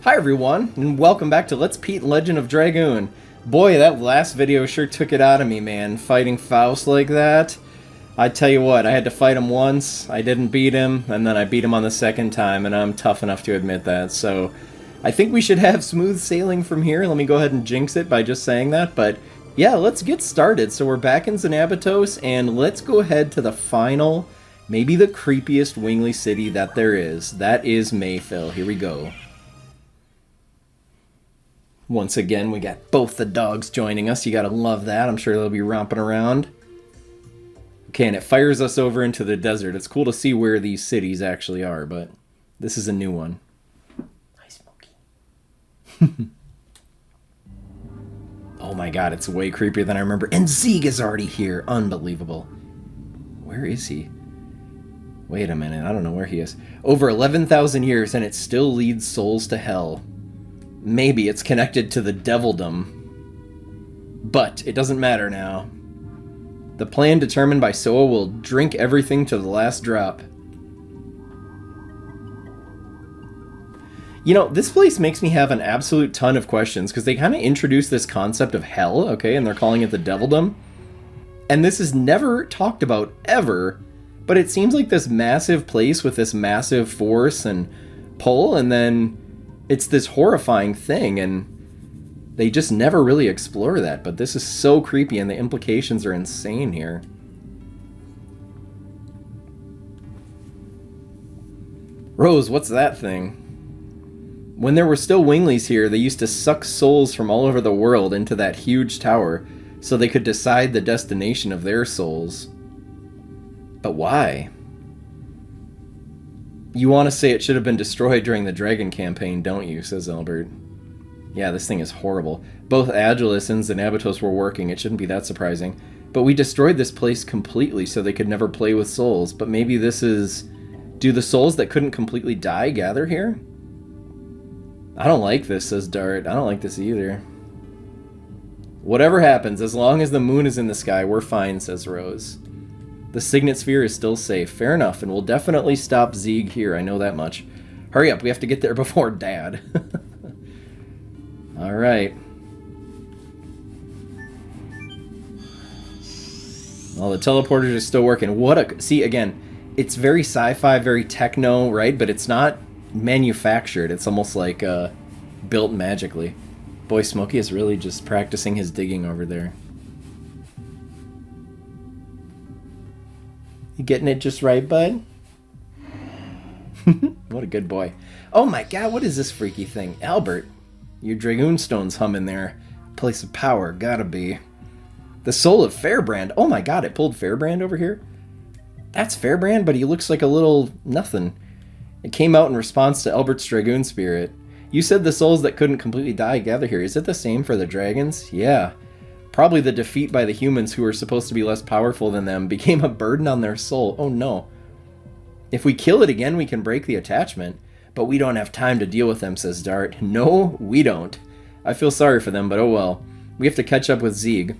Hi everyone, and welcome back to Let's Pete Legend of Dragoon. Boy, that last video sure took it out of me, man. Fighting Faust like that. I tell you what, I had to fight him once, I didn't beat him, and then I beat him on the second time, and I'm tough enough to admit that, so... I think we should have smooth sailing from here. Let me go ahead and jinx it by just saying that, but... yeah, let's get started. So we're back in Xanabatos, and let's go ahead to the final, maybe the creepiest Wingly city that there is. That is Mayfill. Here we go. Once again, we got both the dogs joining us. You gotta love that. I'm sure they'll be romping around. Okay, and it fires us over into the desert. It's cool to see where these cities actually are, but this is a new one. Hi, Smokey. Oh my god, it's way creepier than I remember. And Zieg is already here. Unbelievable. Where is he? Wait a minute, I don't know where he is. Over 11,000 years, and it still leads souls to hell. Maybe it's connected to the devilldom. But it doesn't matter now. The plan determined by Soa will drink everything to the last drop. You know, this place makes me have an absolute ton of questions, because they kind of introduce this concept of hell, okay, and they're calling it the devilldom. And this is never talked about, ever, but it seems like this massive place with this massive force and pull, and then it's this horrifying thing, and they just never really explore that, but this is so creepy, and the implications are insane here. Rose, what's that thing? When there were still Winglies here, they used to suck souls from all over the world into that huge tower, so they could decide the destination of their souls. But why? You want to say it should have been destroyed during the Dragon campaign, don't you? Says Albert. Yeah, this thing is horrible. Both Agilis and Xanabatos were working, it shouldn't be that surprising. But we destroyed this place completely so they could never play with souls. But maybe this is... do the souls that couldn't completely die gather here? I don't like this, says Dart. I don't like this either. Whatever happens, as long as the moon is in the sky, we're fine, says Rose. The Signet Sphere is still safe. Fair enough, and we'll definitely stop Zieg here, I know that much. Hurry up, we have to get there before Dad. Alright. Well, the teleporters are still working. What a... see, again, it's very sci-fi, very techno, right? But it's not manufactured. It's almost like built magically. Boy, Smokey is really just practicing his digging over there. You getting it just right, bud? What a good boy. Oh my god, what is this freaky thing? Albert, your Dragoon stone's humming there. Place of power, gotta be. The soul of Fairbrand. Oh my god, it pulled Fairbrand over here? That's Fairbrand, but he looks like a little nothing. It came out in response to Albert's Dragoon spirit. You said the souls that couldn't completely die gather here. Is it the same for the dragons? Yeah. Probably the defeat by the humans who were supposed to be less powerful than them became a burden on their soul. Oh no. If we kill it again, we can break the attachment. But we don't have time to deal with them, says Dart. No, we don't. I feel sorry for them, but oh well. We have to catch up with Zieg.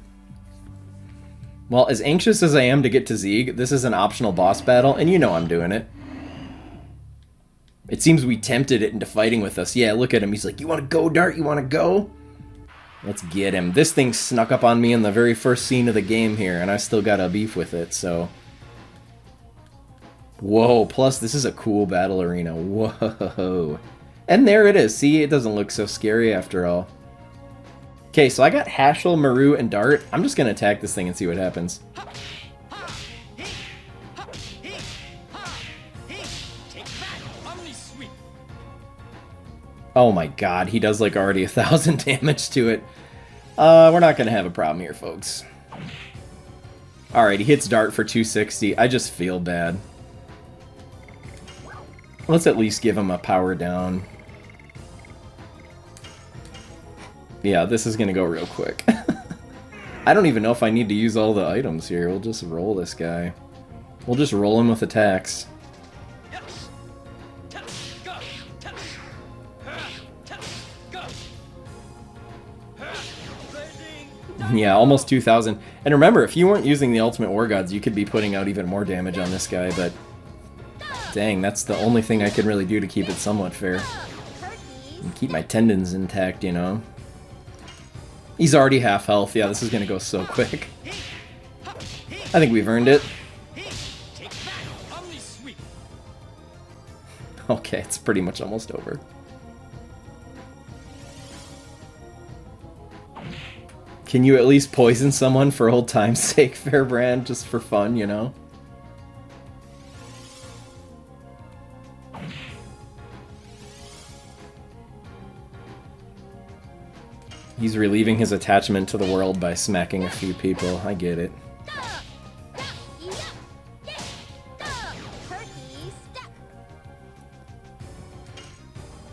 Well, as anxious as I am to get to Zieg, this is an optional boss battle, and you know I'm doing it. It seems we tempted it into fighting with us. Yeah, look at him. He's like, you want to go, Dart? You want to go? Let's get him. This thing snuck up on me in the very first scene of the game here, and I still got a beef with it, so... whoa, plus this is a cool battle arena. Whoa. And there it is. See, it doesn't look so scary after all. Okay, so I got Hashel, Maru, and Dart. I'm just going to attack this thing and see what happens. Oh my god, he does like already 1,000 damage to it. We're not going to have a problem here, folks. Alright, he hits Dart for 260. I just feel bad. Let's at least give him a power down. Yeah, this is going to go real quick. I don't even know if I need to use all the items here. We'll just roll this guy. We'll just roll him with attacks. Yeah, almost 2,000. And remember, if you weren't using the Ultimate War Gods, you could be putting out even more damage on this guy, but dang, that's the only thing I can really do to keep it somewhat fair. And Keep my tendons intact, you know. He's already half health. Yeah, this is gonna go so quick. I think we've earned it. Okay, it's pretty much almost over. Can you at least poison someone for old time's sake, Fairbrand, just for fun, you know? He's relieving his attachment to the world by smacking a few people. I get it.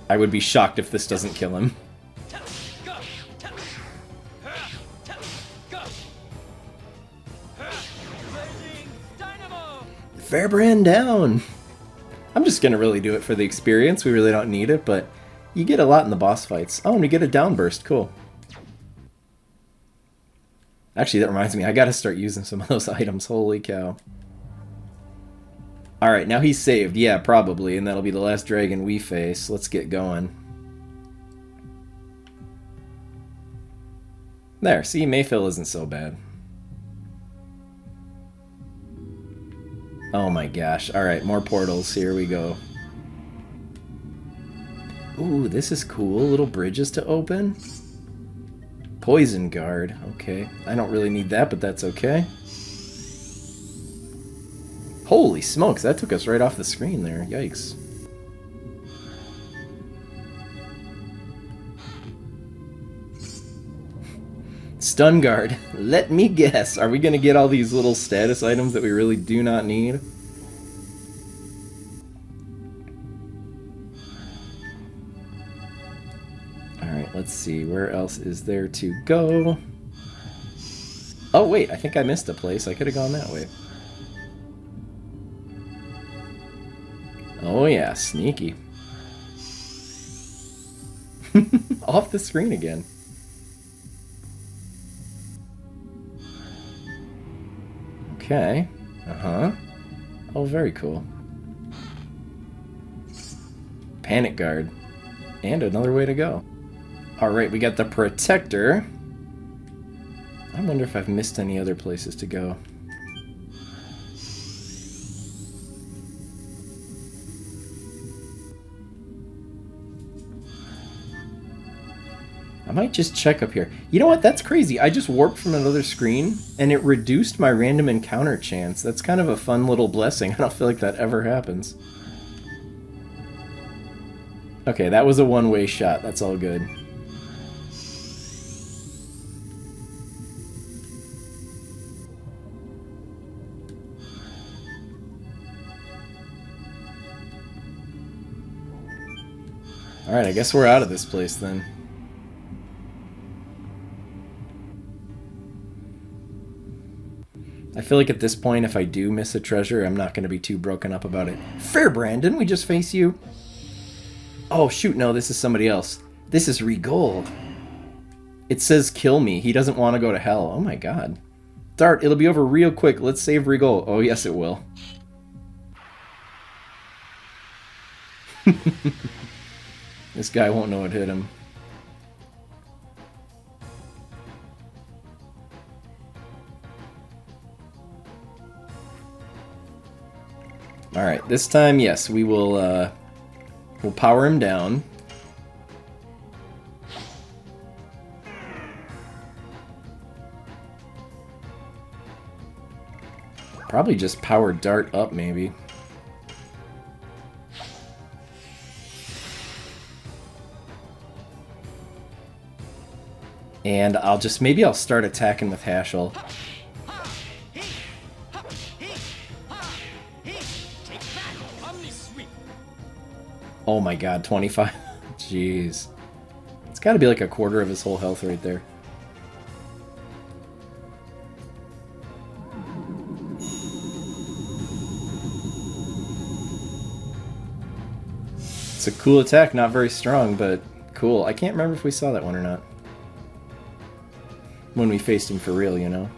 I would be shocked if this doesn't kill him. Fairbrand down! I'm just gonna really do it for the experience. We really don't need it, but you get a lot in the boss fights. Oh, and you get a downburst. Cool. Actually, that reminds me. I gotta start using some of those items. Holy cow. Alright, now he's saved. Yeah, probably. And that'll be the last dragon we face. Let's get going. There, see? Mayfill isn't so bad. Oh my gosh. Alright, more portals. Here we go. Ooh, this is cool. Little bridges to open. Poison guard. Okay. I don't really need that, but that's okay. Holy smokes, that took us right off the screen there. Yikes. Stun guard. Let me guess. Are we going to get all these little status items that we really do not need? Alright, let's see. Where else is there to go? Oh, wait. I think I missed a place. I could have gone that way. Oh, yeah. Sneaky. Off the screen again. Okay. Uh-huh. Oh, very cool. Panic guard. And another way to go. Alright, we got the protector. I wonder if I've missed any other places to go. I might just check up here. You know what? That's crazy. I just warped from another screen, and it reduced my random encounter chance. That's kind of a fun little blessing. I don't feel like that ever happens. Okay, that was a one-way shot. That's all good. Alright, I guess we're out of this place then. I feel like at this point, if I do miss a treasure, I'm not going to be too broken up about it. Fairbrand, didn't we just face you? Oh, shoot, no, this is somebody else. This is Rigol. It says kill me. He doesn't want to go to hell. Oh my god. Dart, it'll be over real quick. Let's save Rigol. Oh, yes, it will. This guy won't know what hit him. Alright, this time, yes, we will, we'll power him down. Probably just power Dart up, maybe. And maybe I'll start attacking with Hashel. Oh my god, 25. Jeez. It's gotta be like a quarter of his whole health right there. It's a cool attack, not very strong, but cool. I can't remember if we saw that one or not. When we faced him for real, you know?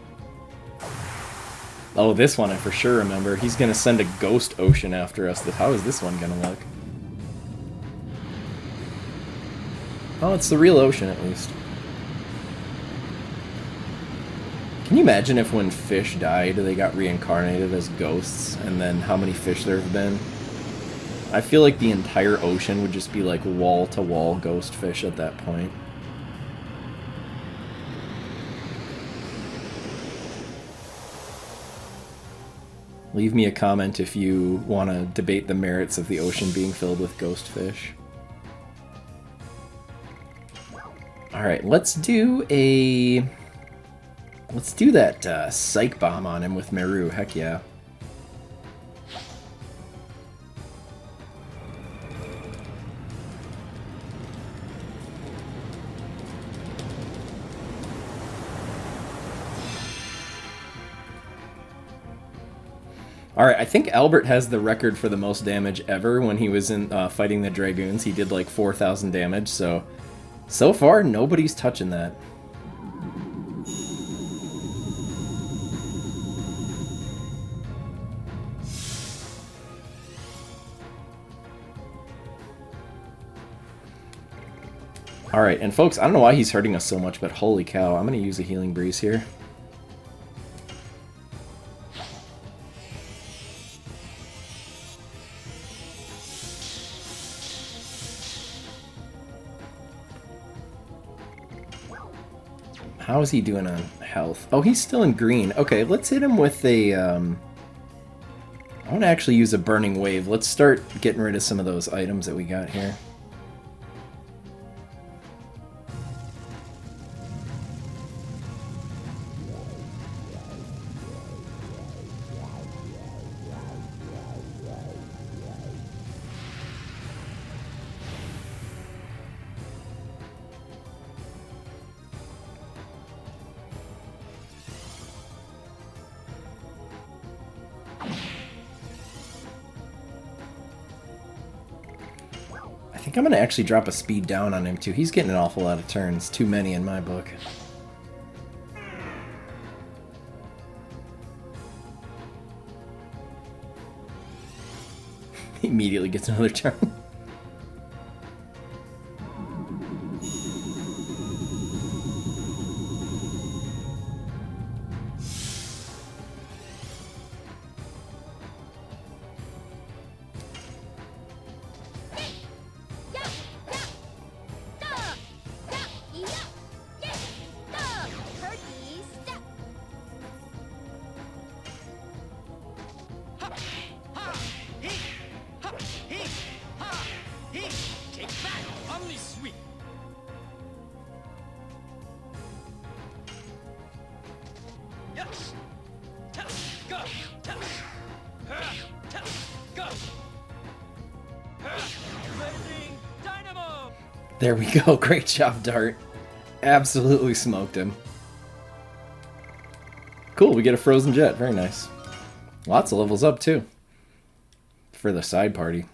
Oh, this one I for sure remember. He's gonna send a ghost ocean after us. How is this one gonna look? Oh, it's the real ocean, at least. Can you imagine if when fish died, they got reincarnated as ghosts, and then how many fish there have been? I feel like the entire ocean would just be like wall-to-wall ghost fish at that point. Leave me a comment if you want to debate the merits of the ocean being filled with ghost fish. Alright, let's do that psych bomb on him with Meru, heck yeah. Alright, I think Albert has the record for the most damage ever when he was in fighting the Dragoons. He did like 4,000 damage, so far nobody's touching that. Alright, and folks, I don't know why he's hurting us so much, but holy cow, I'm going to use a Healing Breeze here. How is he doing on health? Oh, he's still in green. Okay, let's hit him with a... I want to actually use a Burning Wave. Let's start getting rid of some of those items that we got here. I think I'm going to actually drop a speed down on him too. He's getting an awful lot of turns. Too many in my book. He immediately gets another turn. There we go. Great job, Dart. Absolutely smoked him. Cool, we get a Frozen Jet. Very nice. Lots of levels up, too. For the side party.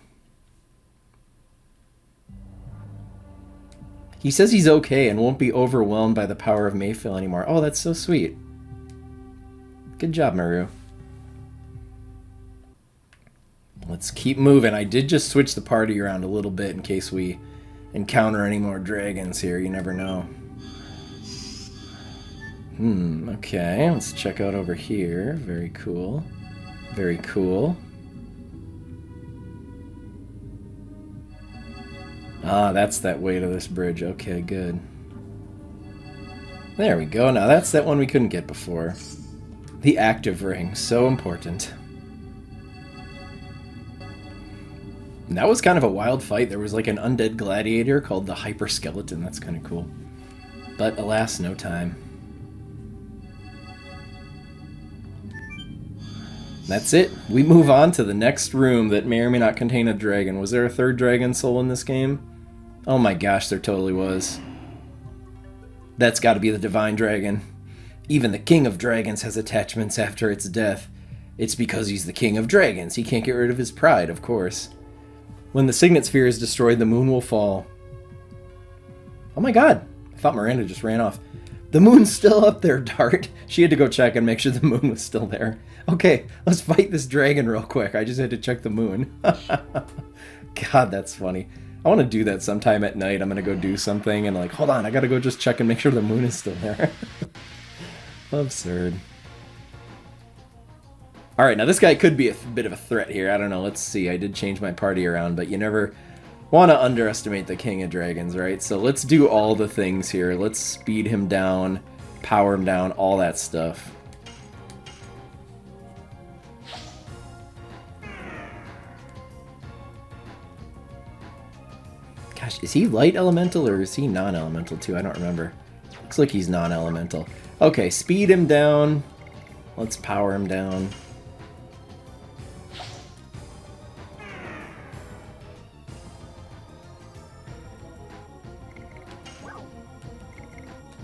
He says he's okay and won't be overwhelmed by the power of Mayfill anymore. Oh, that's so sweet. Good job, Meru. Let's keep moving. I did just switch the party around a little bit in case we encounter any more dragons here. You never know. Okay. Let's check out over here. Very cool. Very cool. Ah, that's that way to this bridge. Okay, good. There we go. Now that's that one we couldn't get before. The active ring. So important. And that was kind of a wild fight. There was like an undead gladiator called the Hyperskeleton. That's kind of cool. But alas, no time. That's it. We move on to the next room that may or may not contain a dragon. Was there a third dragon soul in this game? Oh my gosh, there totally was. That's got to be the Divine Dragon. Even the King of Dragons has attachments after its death. It's because he's the King of Dragons. He can't get rid of his pride, of course. When the Signet Sphere is destroyed, the moon will fall. Oh my god. I thought Miranda just ran off. The moon's still up there, Dart. She had to go check and make sure the moon was still there. Okay, let's fight this dragon real quick. I just had to check the moon. God, that's funny. I want to do that sometime at night. I'm going to go do something and like, hold on, I got to go just check and make sure the moon is still there. Absurd. Alright, now this guy could be a bit of a threat here. I don't know. Let's see. I did change my party around, but you never want to underestimate the King of Dragons, right? So let's do all the things here. Let's speed him down, power him down, all that stuff. Gosh, is he light elemental or is he non-elemental too? I don't remember. Looks like he's non-elemental. Okay, speed him down. Let's power him down.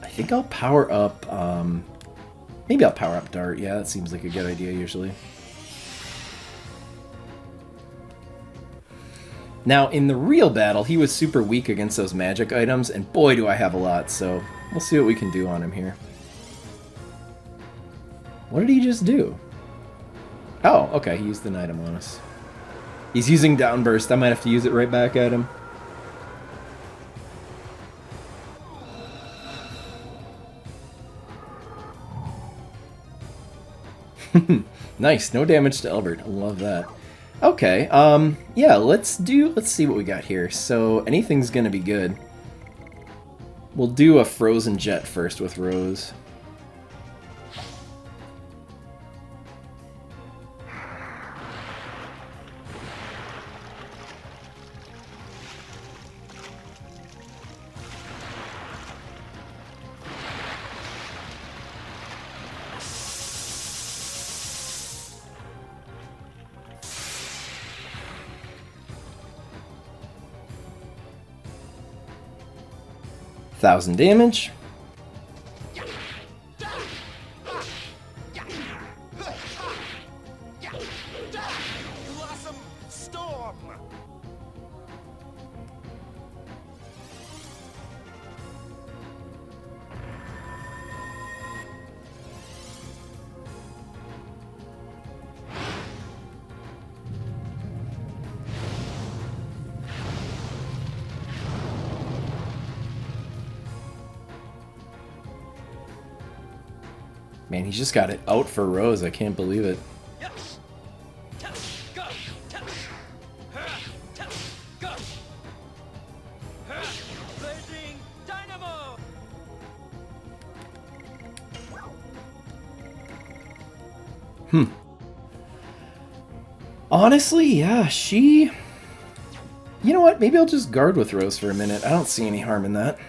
I think I'll power up, maybe I'll power up Dart. Yeah, that seems like a good idea usually. Now, in the real battle, he was super weak against those magic items, and boy do I have a lot, so we'll see what we can do on him here. What did he just do? Oh, okay, he used an item on us. He's using Downburst. I might have to use it right back at him. Nice, no damage to Albert. I love that. Okay, yeah, let's see what we got here. So, anything's gonna be good. We'll do a Frozen Jet first with Rose. Thousand damage. Man, he's just got it out for Rose. I can't believe it. Honestly, yeah, she... You know what? Maybe I'll just guard with Rose for a minute. I don't see any harm in that.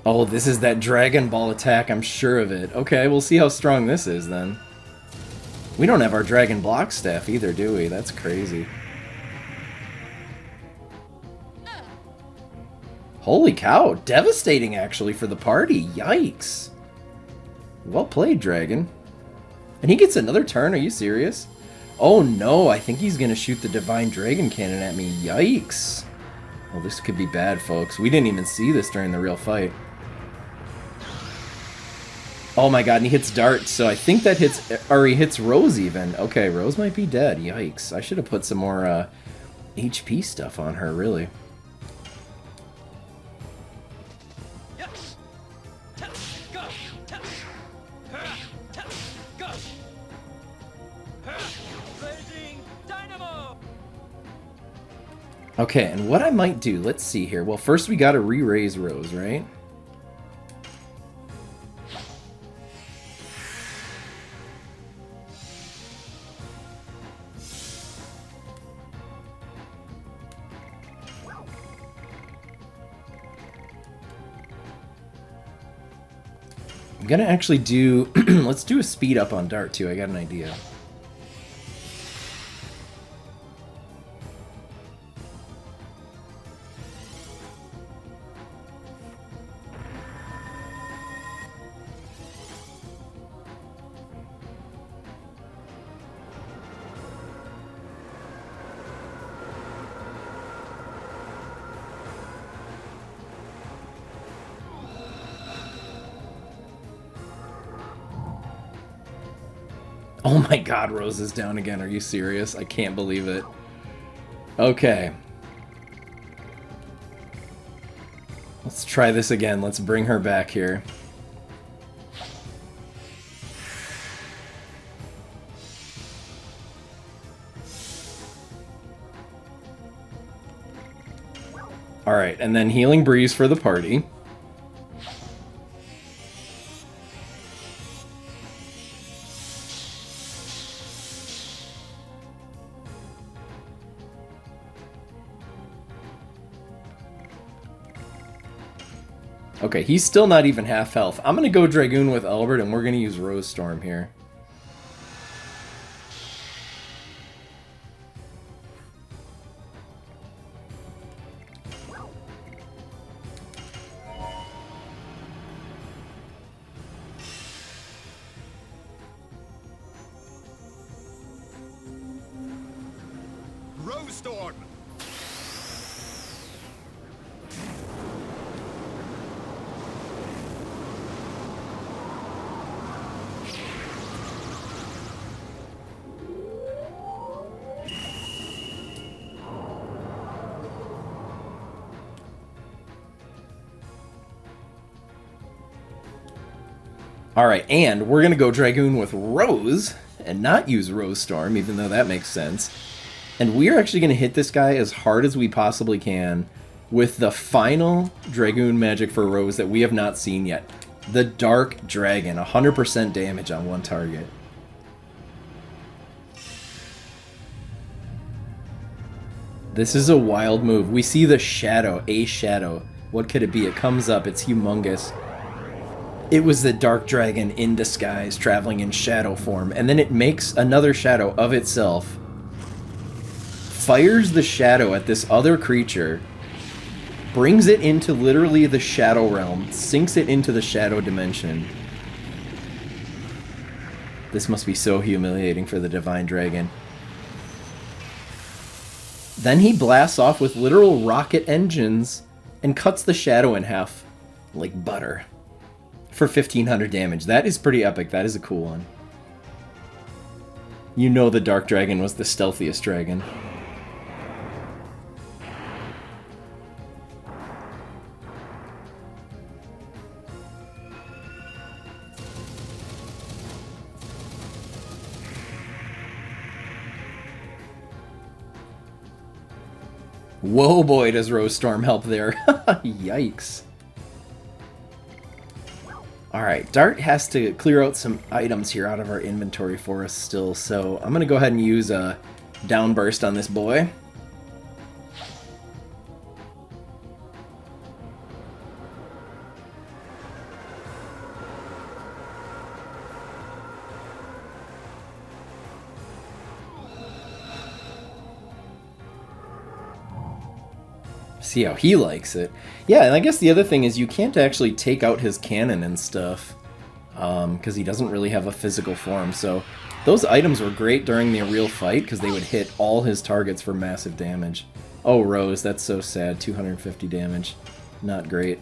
Oh, this is that Dragon Ball attack, I'm sure of it. Okay, we'll see how strong this is then. We don't have our Dragon Block staff either, do we? That's crazy. Holy cow, devastating actually for the party. Yikes. Well played, Dragon. And he gets another turn, are you serious? Oh no, I think he's gonna shoot the Divine Dragon Cannon at me. Yikes. Well, this could be bad, folks. We didn't even see this during the real fight. Oh my god, and he hits Dart, so I think that hits, or he hits Rose even. Okay, Rose might be dead. Yikes. I should have put some more HP stuff on her, really. Okay, and what I might do, let's see here. Well, first we gotta re-raise Rose, right? I'm gonna actually do, let's do a speed up on Dart too, I got an idea. Oh my god, Rose is down again. Are you serious? I can't believe it. Okay. Let's try this again. Let's bring her back here. Alright, and then Healing Breeze for the party. Okay, he's still not even half health. I'm gonna go Dragoon with Albert, and we're gonna use Rose Storm here. Rose Storm! Alright, and we're gonna go Dragoon with Rose, and not use Rose Storm, even though that makes sense. And we're actually gonna hit this guy as hard as we possibly can with the final Dragoon magic for Rose that we have not seen yet. The Dark Dragon, 100% damage on one target. This is a wild move. We see the shadow, a shadow. What could it be? It comes up, it's humongous. It was the Dark Dragon in disguise, traveling in shadow form, and then it makes another shadow of itself, fires the shadow at this other creature, brings it into literally the shadow realm, sinks it into the shadow dimension. This must be so humiliating for the Divine Dragon. Then he blasts off with literal rocket engines and cuts the shadow in half like butter. For 1500 damage. That is pretty epic. That is a cool one. You know the Dark Dragon was the stealthiest dragon. Whoa boy, does Rose Storm help there. Yikes. Alright, Dart has to clear out some items here out of our inventory for us still, so I'm going to go ahead and use a Downburst on this boy. See how he likes it. Yeah, and I guess the other thing is you can't actually take out his cannon and stuff, because he doesn't really have a physical form. So those items were great during the real fight, because they would hit all his targets for massive damage. Oh, Rose, that's so sad. 250 damage. Not great.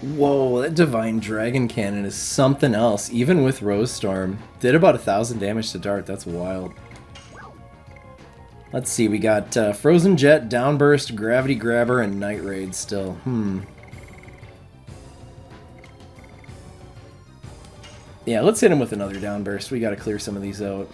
Whoa, that Divine Dragon Cannon is something else, even with Rose Storm. Did about 1000 damage to Dart, that's wild. Let's see, we got Frozen Jet, Downburst, Gravity Grabber, and Night Raid still. Yeah, let's hit him with another downburst. We gotta clear some of these out.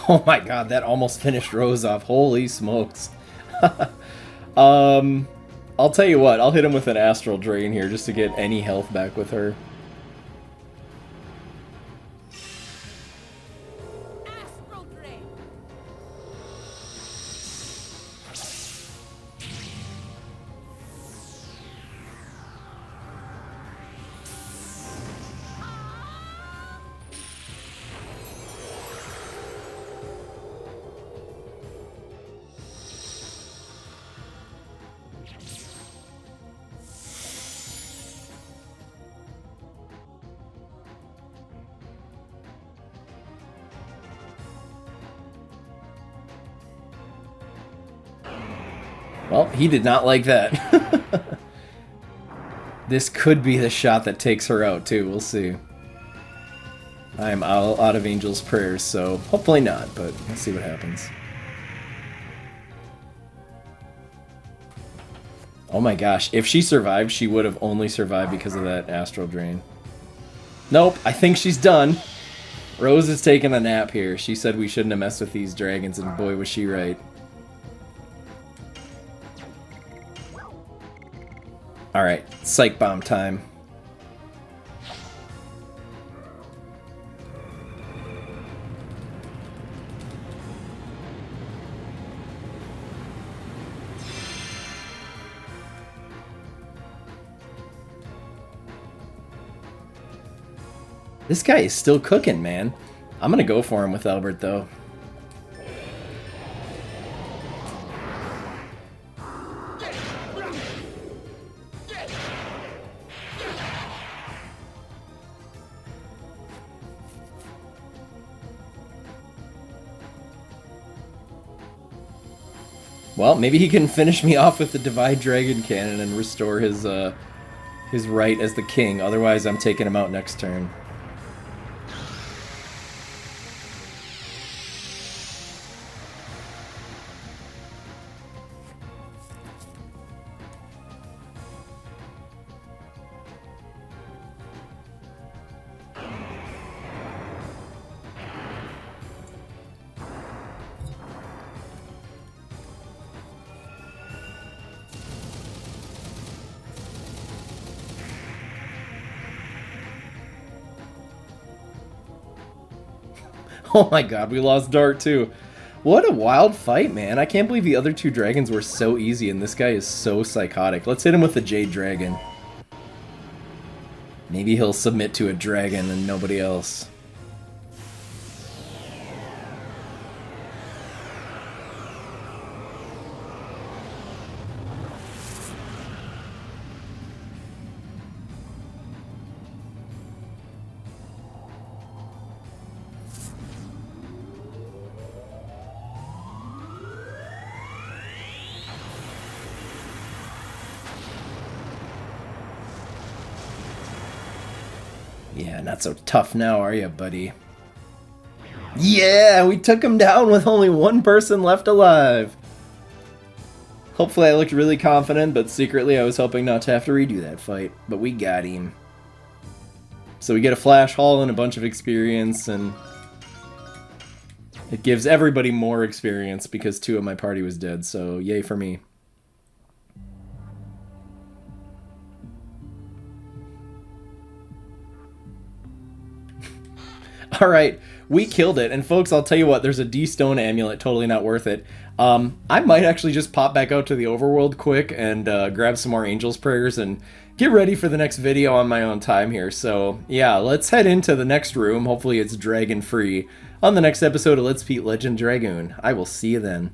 Oh my god, that almost finished Rose off. Holy smokes. I'll tell you what, I'll hit him with an Astral Drain here just to get any health back with her. Astral Drain. Well, he did not like that. This could be the shot that takes her out, too. We'll see. I am out of Angel's prayers, so hopefully not, but let's see what happens. Oh my gosh, if she survived, she would have only survived because of that Astral Drain. Nope, I think she's done. Rose is taking a nap here. She said we shouldn't have messed with these dragons, and boy was she right. Alright, Psych Bomb time. This guy is still cooking, man. I'm gonna go for him with Albert, though. Well, maybe he can finish me off with the Divide Dragon Cannon and restore his right as the king. Otherwise, I'm taking him out next turn. Oh my god, we lost Dart too. What a wild fight, man. I can't believe the other two dragons were so easy and this guy is so psychotic. Let's hit him with the Jade Dragon. Maybe he'll submit to a dragon and nobody else. Yeah, not so tough now, are you, buddy? Yeah, we took him down with only one person left alive. Hopefully I looked really confident, but secretly I was hoping not to have to redo that fight. But we got him. So we get a flash haul and a bunch of experience, and it gives everybody more experience because 2 of my party was dead, so yay for me. Alright, we killed it. And folks, I'll tell you what, there's a D-Stone amulet, totally not worth it. I might actually just pop back out to the overworld quick and grab some more Angel's Prayers and get ready for the next video on my own time here. So, yeah, let's head into the next room. Hopefully it's dragon-free on the next episode of Let's Beat Legend Dragoon. I will see you then.